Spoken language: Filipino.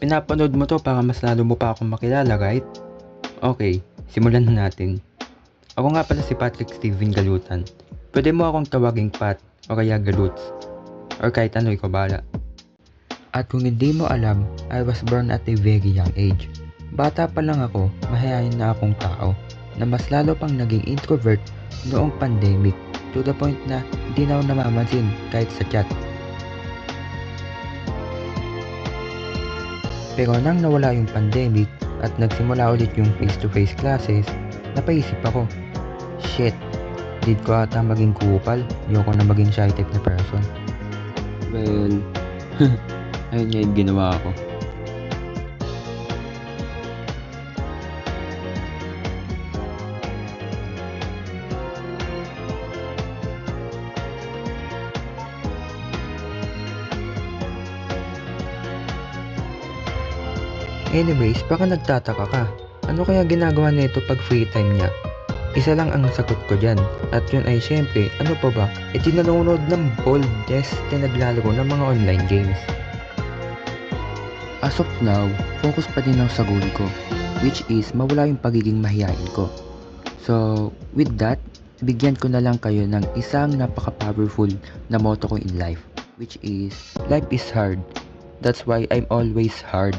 Pinapanood mo to para mas lalo mo pa akong makilala, right? Okay, simulan na natin. Ako nga pala si Patrick Steven Galutan. Pwede mo akong tawaging Pat o kaya Galuts. Or kahit ano, ikaw bahala. At kung hindi mo alam, I was born at a very young age. Bata pa lang ako, mahihayin na akong tao na mas lalo pang naging introvert noong pandemic to the point na hindi na ako namamansin kahit sa chat. Pero nang nawala yung pandemic at nagsimula ulit yung face-to-face classes, napaisip ako, shit, need ko ata maging kupal, ayoko na maging shy type na person. Well, ayun nga yung ginawa ko. Anyways, baka nagtataka ka, ano kaya ginagawa nito pag free time niya? Isa lang ang sagot ko dyan, at yun ay syempre, ano pa ba? Nanonood ng boldest na naglalaro ng mga online games. As of now, focus pa din ako sa goal ko, which is mawala yung pagiging mahihain ko. So, with that, bigyan ko na lang kayo ng isang napaka-powerful na motto ko in life, which is, life is hard. That's why I'm always hard.